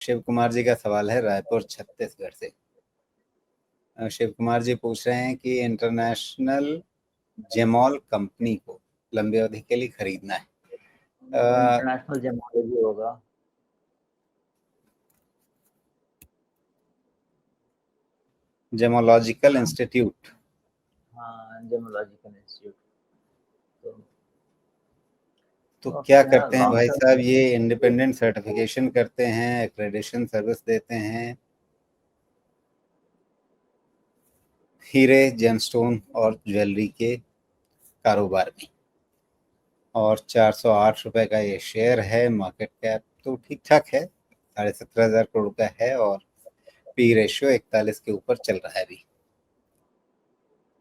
शिव कुमार जी का सवाल है रायपुर छत्तीसगढ़ से। शिव कुमार जी पूछ रहे हैं कि इंटरनेशनल जेमॉल कंपनी को लंबी अवधि के लिए खरीदना है। इंटरनेशनल जेमोलॉजी होगा। Gemological institute. हाँ, जेमोलॉजिकल इंस्टीट्यूट। तो तो क्या क्या करते हैं लॉन्ग भाई टर्म? साहब, ये इंडिपेंडेंट सर्टिफिकेशन करते हैं, एक्रेडिशन सर्विस देते हैं हीरे जेमस्टोन और ज्वेलरी के कारोबार में, और 408 रुपए का ये शेयर है। मार्केट कैप तो ठीक ठाक है, 17,500 करोड़ रुपया है, और पी रेशियो 41 के ऊपर चल रहा है अभी।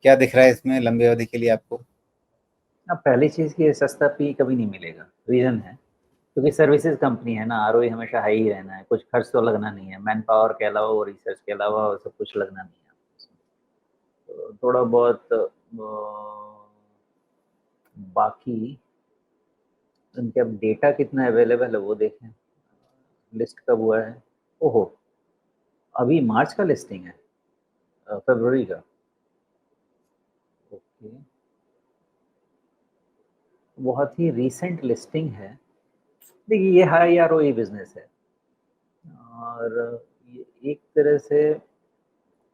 क्या दिख रहा है इसमें लंबी अवधि के लिए आपको? अब पहली चीज़ कि सस्ता पी कभी नहीं मिलेगा। रीज़न है क्योंकि सर्विसेज कंपनी है ना, आरओई हमेशा हाई ही रहना है, कुछ खर्च तो लगना नहीं है, मैन पावर के अलावा और रिसर्च के अलावा और सब कुछ लगना नहीं है। तो थोड़ा बहुत बाकी उनके अब डेटा कितना अवेलेबल है वो देखें। लिस्ट कब हुआ है? ओहो, अभी मार्च का लिस्टिंग है, फरवरी का। ओके, बहुत ही रीसेंट लिस्टिंग है। देखिए ये हाई आरओई बिजनेस है, और ये एक तरह से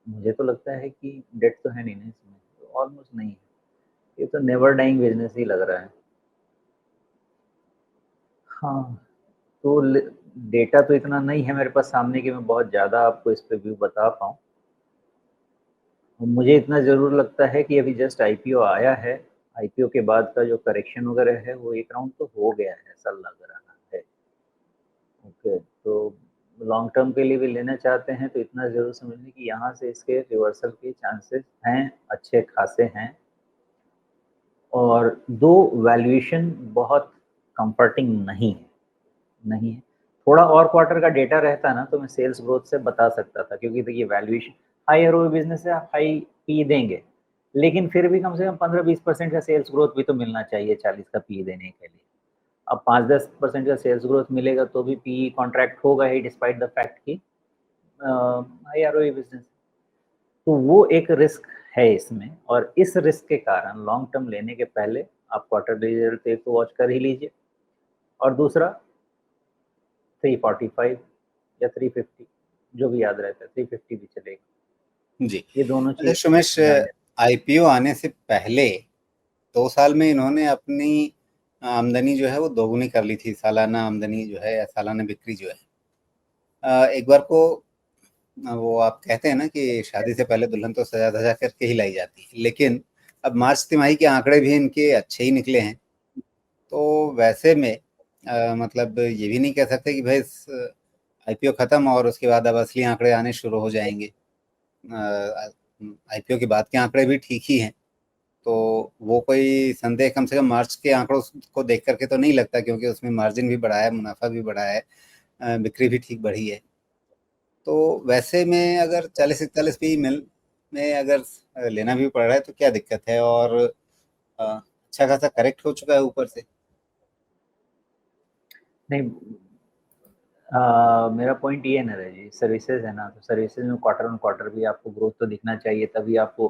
मुझे तो लगता है कि डेट तो है नहीं ना इसमें, तो ऑलमोस्ट नहीं है। ये तो नेवर डाइंग बिजनेस ही लग रहा है। हाँ, तो डेटा तो इतना नहीं है मेरे पास सामने कि मैं बहुत ज़्यादा आपको इस पे व्यू बता पाऊँ। मुझे इतना ज़रूर लगता है कि अभी जस्ट आईपीओ आया है, आईपीओ के बाद का जो करेक्शन वगैरह है वो एक राउंड तो हो गया है, ऐसा लग रहा है। ओके, तो लॉन्ग टर्म के लिए भी लेना चाहते हैं तो इतना ज़रूर समझ लें कि यहाँ से इसके रिवर्सल के चांसेस हैं, अच्छे खासे हैं। और दो, वैल्यूएशन बहुत कंफर्टिंग नहीं है। थोड़ा और क्वार्टर का डेटा रहता ना तो मैं सेल्स ग्रोथ से बता सकता था, क्योंकि देखिए वैल्यूएशन हाई आरओई बिजनेस है, आप हाई पी देंगे, लेकिन फिर भी कम से कम 15-20% का सेल्स ग्रोथ भी तो मिलना चाहिए 40 का पी देने के लिए। अब 5-10% का सेल्स ग्रोथ मिलेगा तो भी पी कॉन्ट्रैक्ट होगा ही, डिस्पाइट द फैक्ट कि हाई आरओई बिजनेस। तो वो एक रिस्क है इसमें, और इस रिस्क के कारण लॉन्ग टर्म लेने के पहले आप क्वार्टर रिजल्ट एक तो वॉच कर ही लीजिए, और दूसरा 345 या 350, जो भी याद रहता है, 350 भी चलेगा। जी। ये दोनों अच्छा चीज सुमेश, ध्यान दें। आईपीओ आने से पहले 2 साल में इन्होंने अपनी आमदनी जो है वो दोगुनी कर ली थी। सालाना आमदनी जो है या सालाना बिक्री जो है, एक बार को वो आप कहते हैं ना कि शादी से पहले दुल्हन तो सजा धजा करके ही लाई जाती है, लेकिन अब मार्च तिमाही के आंकड़े भी इनके अच्छे ही निकले हैं। तो वैसे में मतलब ये भी नहीं कह सकते कि भाई आईपीओ खत्म और उसके बाद अब असली आंकड़े आने शुरू हो जाएंगे। आईपीओ के बाद के आंकड़े भी ठीक ही हैं, तो वो कोई संदेह कम से कम मार्च के आंकड़ों को देख करके तो नहीं लगता, क्योंकि उसमें मार्जिन भी बढ़ा है, मुनाफा भी बढ़ा है, बिक्री भी ठीक बढ़ी है। तो वैसे में अगर 40-41 पी मिल में अगर लेना भी पड़ रहा है तो क्या दिक्कत है? और अच्छा खासा करेक्ट हो चुका है ऊपर से। नहीं, मेरा पॉइंट ये है ना जी, सर्विसेज है ना, तो सर्विसेज में क्वार्टर ऑन क्वार्टर भी आपको ग्रोथ तो दिखना चाहिए, तभी आपको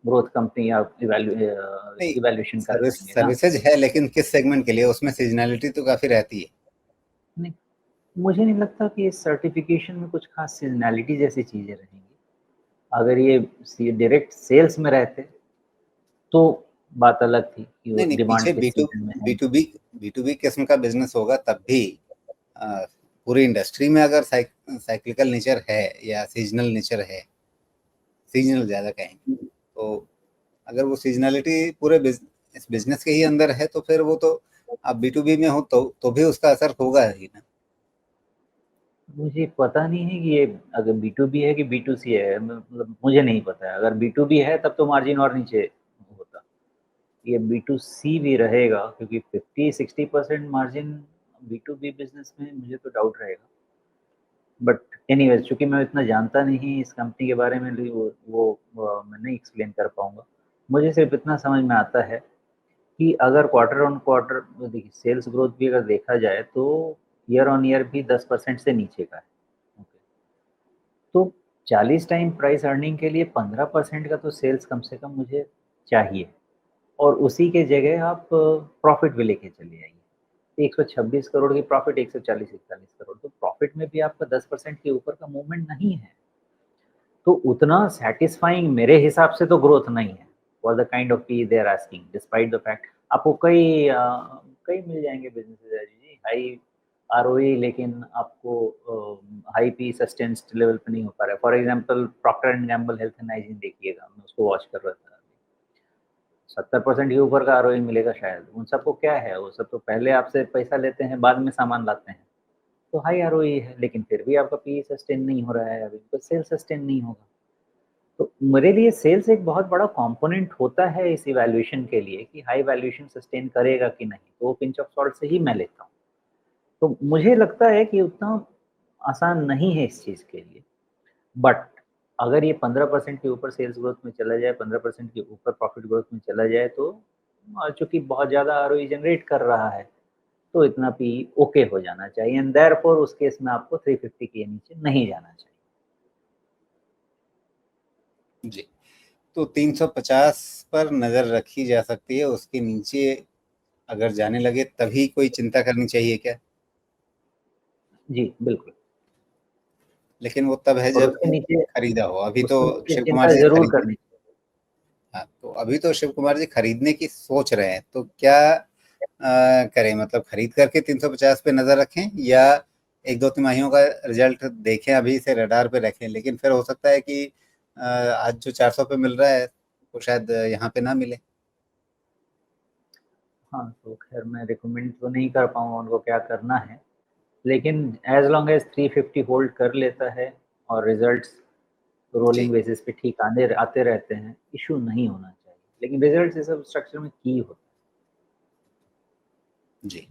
ग्रोथ कंपनी आप नहीं, इवैल्यूएशन कर पाएंगे ना। सर्विसेज है, लेकिन किस सेगमेंट के लिए? उसमें सीजनैलिटी तो काफ़ी रहती है। नहीं, मुझे नहीं लगता कि इस सर्टिफिकेशन में कुछ खास सीजनैलिटी जैसी चीजें रहेंगी। अगर ये डायरेक्ट सेल्स में रहते तो बात अलग थी कि वो नहीं, नहीं, डिमांड पीछे किस सीजन में है। बी टू बी किस्म का बिज़नेस होगा तब भी अ, पूरी इंडस्ट्री में अगर साइक्लिकल नेचर है या सीज़नल नेचर है, सीज़नल ज़्यादा कहेंगे, तो अगर वो सीज़नैलिटी पूरे इस बिज़नेस के ही अंदर है तो फिर वो तो आप बी टू बी में हो तो भी उसका असर होगा ही ना। मुझे पता नहीं है कि ये अगर बी टू बी है कि बी टू सी है, मतलब मुझे नहीं पता है। अगर बी टू बी है तब तो मार्जिन और नीचे होता। ये बी टू सी भी रहेगा, क्योंकि 50-60% margin B to B business में मुझे तो डाउट रहेगा। बट एनीवेज, चूंकि मैं इतना जानता नहीं इस कंपनी के बारे में, वो मैं नहीं एक्सप्लेन कर पाऊंगा। मुझे सिर्फ इतना समझ में आता है कि अगर क्वार्टर ऑन क्वार्टर देखिए सेल्स ग्रोथ भी अगर देखा जाए तो ईयर ऑन ईयर भी 10% से नीचे का है। तो 40 टाइम प्राइस अर्निंग के लिए 15% का तो सेल्स कम से कम मुझे चाहिए और उसी के जगह आप प्रॉफ़िट भी लेके चले आइए। 126 करोड़ की प्रॉफ़िट 140-41 करोड़, तो प्रॉफ़िट में भी आपका 10% के ऊपर का मूवमेंट नहीं है। तो उतना सैटिस्फाइंग मेरे हिसाब से तो ग्रोथ नहीं है, for the kind of P they are asking despite the fact आपको कई मिल जाएँगे बिज़नेसेस है जी, हाई आरओई लेकिन आपको हाई पी सस्टेन्ड लेवल पे नहीं हो पा रहा है। For example Procter and Gamble health and hygiene देखिएगा, मैं उसको वॉच कर रहा था। 70% के ऊपर का आरओई मिलेगा शायद, उन सबको क्या है, वो सब तो पहले आपसे पैसा लेते हैं, बाद में सामान लाते हैं। तो हाई आरओई है, लेकिन फिर भी आपका पीई सस्टेन नहीं हो रहा है अभी, तो सेल सस्टेन नहीं होगा। तो मेरे लिए सेल्स एक बहुत बड़ा कंपोनेंट होता है इस इवैल्यूएशन के लिए कि हाई वैल्यूएशन सस्टेन करेगा कि नहीं, तो वो पिंच ऑफ सॉल्ट से ही मैं लेता हूँ। तो मुझे लगता है कि उतना आसान नहीं है इस चीज़ के लिए। बट अगर ये 15% के ऊपर सेल्स ग्रोथ में चला जाए, 15% के ऊपर प्रॉफिट ग्रोथ में चला जाए तो चूँकि बहुत ज़्यादा आरओई जनरेट कर रहा है, तो इतना पी ओके हो जाना चाहिए एंड देयरफॉर उस केस में आपको 350 के नीचे नहीं जाना चाहिए। जी। तो 350 पर नज़र रखी जा सकती है, उसके नीचे अगर जाने लगे तभी कोई चिंता करनी चाहिए क्या? जी, बिल्कुल। लेकिन वो तब है और जब उसके नीचे खरीदा हो। अभी तो उसके नीचे शिव कुमार चिंता जी ज़रूर खरीद करनी चाहिए। हाँ, तो अभी तो शिव कुमार जी खरीदने की सोच रहे हैं, तो क्या करें? मतलब खरीद करके 350 पे नज़र रखें या 1-2 तिमाहियों का रिज़ल्ट देखें, अभी से रडार पे रखें, लेकिन फिर हो सकता है कि आज जो 400 पे मिल रहा है, वो शायद यहाँ पे ना मिले? हाँ, तो ख़ैर मैं रिकमेंड तो नहीं कर पाऊँगा उनको क्या करना है, लेकिन एज़ लॉन्ग एज़ 350 होल्ड कर लेता है और रिज़ल्ट्स जी, रोलिंग बेसिस पे ठीक आने आते रहते हैं, इश्यू नहीं होना चाहिए। लेकिन रिज़ल्ट्स ये सब स्ट्रक्चर में की होता है। जी।